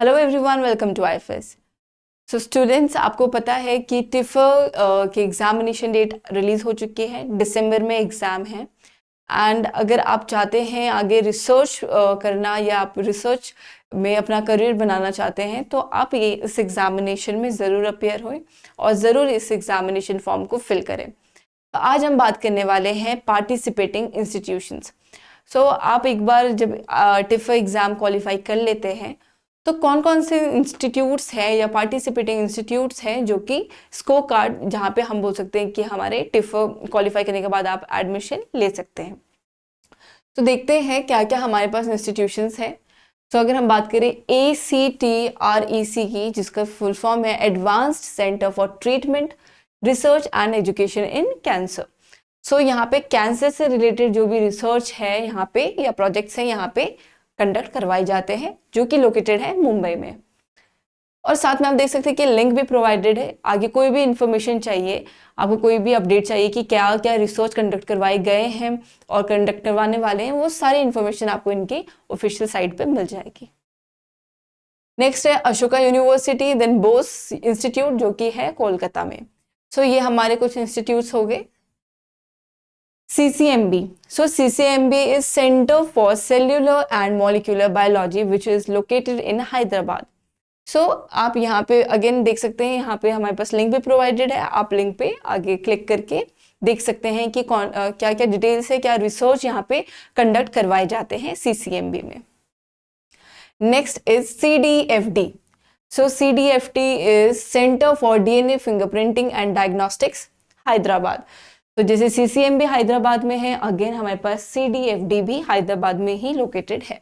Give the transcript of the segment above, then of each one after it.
Hello everyone, welcome to IFS. So students, आपको पता है कि टिफर की एग्जामिनेशन डेट रिलीज हो चुकी है। दिसंबर में एग्जाम है। एंड अगर आप चाहते हैं आगे रिसर्च करना या आप रिसर्च में अपना करियर बनाना चाहते हैं तो आप ये इस एग्जामिनेशन में ज़रूर अपेयर हों और ज़रूर इस एग्जामिनेशन फॉर्म को फिल करें। तो आज हम बात करने वाले हैं पार्टिसिपेटिंग इंस्टीट्यूशंस। सो आप एक बार जब टिफर एग्ज़ाम क्वालिफाई कर लेते हैं तो कौन कौन से इंस्टीट्यूट्स हैं या पार्टिसिपेटिंग इंस्टीट्यूट्स हैं जो कि स्कोर कार्ड, जहाँ पे हम बोल सकते हैं कि हमारे टिफर क्वालिफाई करने के बाद आप एडमिशन ले सकते हैं। तो देखते हैं क्या क्या हमारे पास इंस्टीट्यूशंस हैं। तो अगर हम बात करें ACTREC की, जिसका फुल फॉर्म है advanced centre for treatment research and education in cancer. So यहाँ पे कैंसर से रिलेटेड जो भी रिसर्च है यहाँ पे या प्रोजेक्ट्स हैं यहाँ पे कंडक्ट करवाए जाते हैं, जो कि लोकेटेड है मुंबई में। और साथ में आप देख सकते हैं कि लिंक भी प्रोवाइडेड है। आगे कोई भी इंफॉर्मेशन चाहिए, आपको कोई भी अपडेट चाहिए कि क्या क्या रिसर्च कंडक्ट करवाए गए हैं और कंडक्ट करवाने वाले हैं, वो सारी इंफॉर्मेशन आपको इनकी ऑफिशियल साइट पे मिल जाएगी। नेक्स्ट है Ashoka university, then Bose institute जो कि है कोलकाता में। सो ये हमारे कुछ इंस्टीट्यूट्स हो गए। CCMB. So CCMB is Center for Cellular and Molecular Biology, which is located in Hyderabad. So आप यहाँ पे अगेन देख सकते हैं, यहाँ पे हमारे पास लिंक भी प्रोवाइडेड है। आप लिंक पे आगे क्लिक करके देख सकते हैं कि कौन क्या क्या डिटेल्स है, क्या रिसर्च यहाँ पे कंडक्ट करवाए जाते हैं CCMB में। Next is CDFD. So CDFD is Center for DNA Fingerprinting and Diagnostics, Hyderabad. तो जैसे CCMB हैदराबाद में है, अगेन हमारे पास CDFD भी हैदराबाद में ही लोकेटेड है।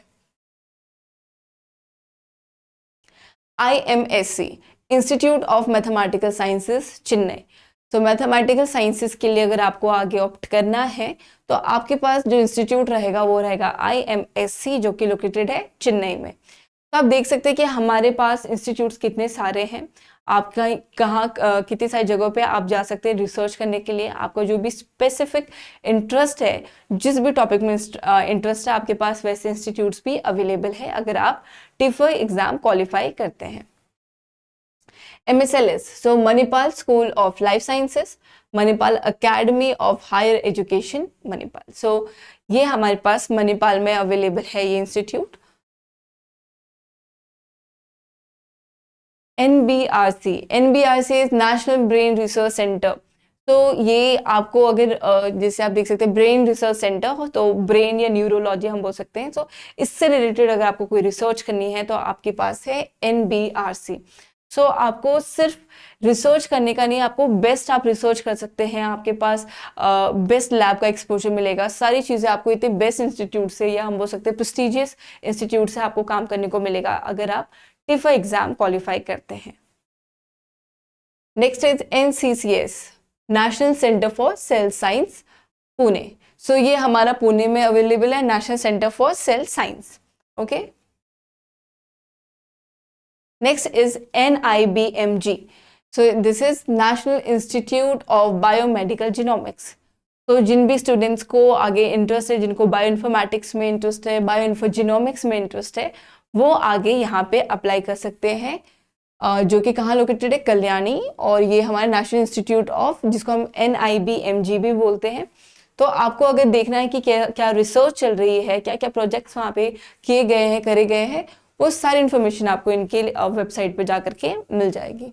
IMSC, institute of mathematical sciences, Chennai. तो मैथमेटिकल साइंसेस के लिए अगर आपको आगे ऑप्ट करना है तो आपके पास जो इंस्टीट्यूट रहेगा वो रहेगा IMSC, जो कि लोकेटेड है चेन्नई में। तो आप देख सकते हैं कि हमारे पास इंस्टीट्यूट्स कितने सारे हैं। आप कहाँ कितनी सारी जगहों पे आप जा सकते हैं रिसर्च करने के लिए। आपका जो भी स्पेसिफिक इंटरेस्ट है, जिस भी टॉपिक में इंटरेस्ट है, आपके पास वैसे इंस्टीट्यूट्स भी अवेलेबल है अगर आप टिफर एग्जाम क्वालिफाई करते हैं। MSLS, so Manipal school of life sciences, Manipal academy of higher education, Manipal. So ये हमारे पास मणिपाल में अवेलेबल है ये institute. NBRC is national brain research centre. तो ये आपको अगर जैसे आप देख सकते हैं ब्रेन रिसर्च सेंटर हो तो ब्रेन या न्यूरोलॉजी हम बोल सकते हैं। तो इससे रिलेटेड अगर आपको कोई रिसर्च करनी है तो आपके पास है NBRC। सो आपको सिर्फ रिसर्च करने का नहीं, आपको बेस्ट आप रिसर्च कर सकते हैं। आपके पास बेस्ट लैब का एक्सपोजर मिलेगा। सारी चीज़ें आपको इतने बेस्ट इंस्टीट्यूट से या हम बोल सकते हैं प्रेस्टिजियस इंस्टीट्यूट से आपको काम करने को मिलेगा अगर आप टिफर एग्जाम क्वालिफाई करते हैं। Next is NCCS, national centre for cell science, Pune. So ये हमारा पुणे में अवेलेबल है, national centre for cell science. Okay. Next is NIBMG. So this is national institute of biomedical genomics. तो जिन भी स्टूडेंट्स को आगे इंटरेस्ट है, जिनको बायो इन्फॉर्मेटिक्स में इंटरेस्ट है, बायो इन्फोजीनोमिक्स में इंटरेस्ट है, वो आगे यहाँ पे अप्लाई कर सकते हैं, जो कि कहाँ लोकेटेड है, कल्याणी। और ये हमारा नेशनल इंस्टीट्यूट ऑफ, जिसको हम NIBMG भी बोलते हैं। तो आपको अगर देखना है कि क्या क्या रिसर्च चल रही है, क्या क्या प्रोजेक्ट्स वहाँ पे किए गए हैं, करे गए हैं, वो सारी इन्फॉर्मेशन आपको इनके वेबसाइट पे जा करके मिल जाएगी।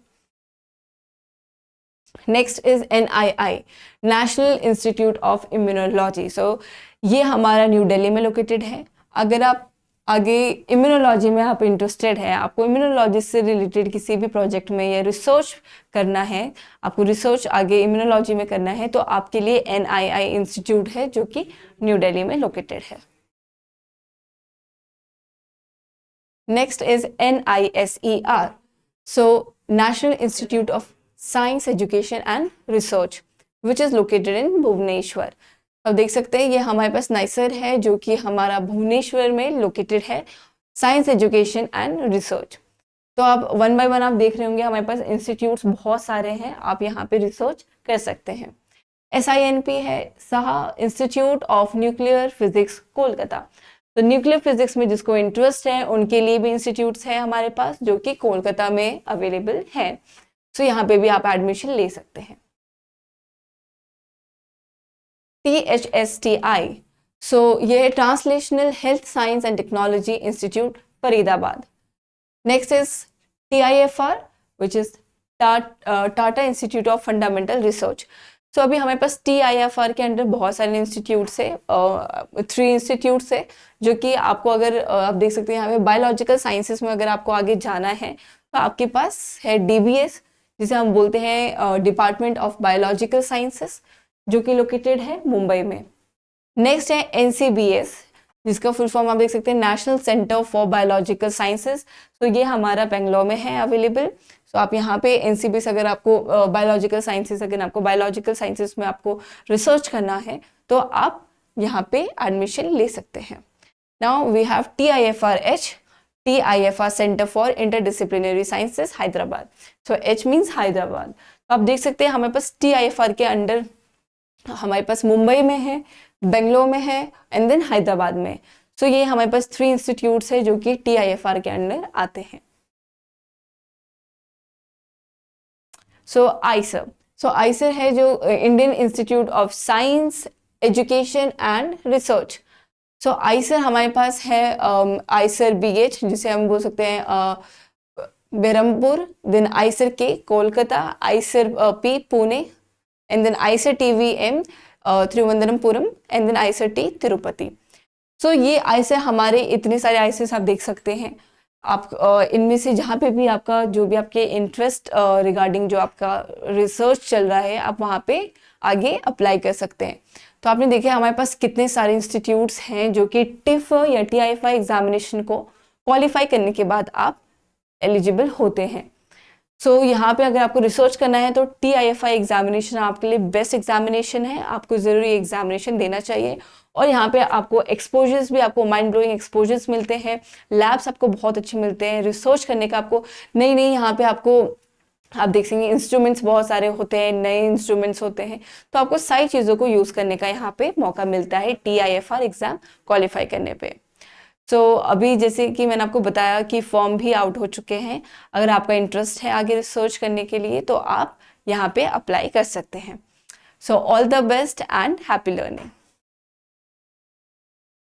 Next is NII, national institute of immunology. So ये हमारा न्यू दिल्ली में लोकेटेड है। अगर आप आगे इम्यूनोलॉजी में आप इंटरेस्टेड है, आपको इम्यूनोलॉजी से रिलेटेड किसी भी प्रोजेक्ट में या रिसर्च करना है, आपको रिसर्च आगे इम्यूनोलॉजी में करना है, तो आपके लिए NII इंस्टीट्यूट है जो कि न्यू दिल्ली में लोकेटेड है। Next is NISER, so national institute of science education and research, which is located in Bhubaneswar. अब देख सकते हैं ये हमारे पास नाइसर है जो कि हमारा भुवनेश्वर में लोकेटेड है, साइंस एजुकेशन एंड रिसर्च। तो आप वन बाय वन आप देख रहे होंगे, हमारे पास इंस्टीट्यूट्स बहुत सारे हैं, आप यहाँ पे रिसर्च कर सकते हैं। SINP है, Saha institute of nuclear physics, Kolkata. तो न्यूक्लियर फिजिक्स में जिसको इंटरेस्ट है उनके लिए भी इंस्टीट्यूट्स है हमारे पास जो कि कोलकाता में अवेलेबल है। सो यहाँ पे भी आप एडमिशन ले सकते हैं। THSTI, सो ये है translational health science and technology institute Faridabad. Next is TIFR which is Tata institute of fundamental research. So अभी हमारे पास TIFR के अंडर बहुत सारे इंस्टीट्यूट्स है, 3 इंस्टीट्यूट्स है जो कि आपको अगर आप देख सकते हैं यहाँ पे बायोलॉजिकल साइंसेस में अगर आपको आगे जाना है तो आपके पास है DBS जिसे हम बोलते हैं डिपार्टमेंट ऑफ बायोलॉजिकल साइंसेस जो कि लोकेटेड है मुंबई में। नेक्स्ट है NCBS जिसका फुल फॉर्म आप देख सकते हैं national centre for biological sciences. तो ये हमारा बेंगलोर में है अवेलेबल। तो आप यहाँ पे NCBS अगर आपको बायोलॉजिकल साइंसेस अगर आपको बायोलॉजिकल साइंसेस में आपको रिसर्च करना है तो आप यहाँ पे एडमिशन ले सकते हैं। Now we have TIFRH, TIFR centre for interdisciplinary sciences Hyderabad. So H means Hyderabad. तो आप देख सकते हैं हमारे पास TIFR के अंडर हमारे पास मुंबई में है, बेंगलोर में है एंड देन हैदराबाद में। सो ये हमारे पास 3 इंस्टीट्यूट्स है जो कि TIFR के अंडर आते हैं। सो आइसर है जो Indian institute of science education and research. So Eicher हमारे पास है आइसर BH जिसे हम बोल सकते हैं Berhampur, then IISER K Kolkata, IISER P Pune and then IISER TVM Thiruvananthapuram and then IISER T Tirupati. So ये आइसर हमारे इतने सारे आइसर्स आप देख सकते हैं। आप इनमें से जहाँ पे भी आपका जो भी आपके इंटरेस्ट रिगार्डिंग जो आपका रिसर्च चल रहा है आप वहाँ पे आगे अप्लाई कर सकते हैं। तो आपने देखा हमारे पास कितने सारे इंस्टीट्यूट्स हैं जो कि टिफ या TIFR एग्जामिनेशन को क्वालिफाई करने के बाद आप एलिजिबल होते हैं। सो यहाँ पे अगर आपको रिसर्च करना है तो TIFR एग्जामिनेशन आपके लिए बेस्ट एग्जामिनेशन है, आपको ज़रूरी एग्जामिनेशन देना चाहिए। और यहाँ पे आपको एक्सपोजर्स भी आपको माइंड ब्लोइंग एक्सपोजर्स मिलते हैं, लैब्स आपको बहुत अच्छे मिलते हैं, रिसर्च करने का आपको नई नई यहाँ पे आपको आप देख सकेंगे इंस्ट्रूमेंट्स बहुत सारे होते हैं, नए इंस्ट्रूमेंट्स होते हैं, तो आपको सारी चीज़ों को यूज़ करने का यहाँ पे मौका मिलता है TIFR एग्ज़ाम क्वालिफाई करने पे। सो अभी जैसे कि मैंने आपको बताया कि फॉर्म भी आउट हो चुके हैं। अगर आपका इंटरेस्ट है आगे रिसर्च करने के लिए तो आप यहाँ पे अप्लाई कर सकते हैं। So all the best and happy learning.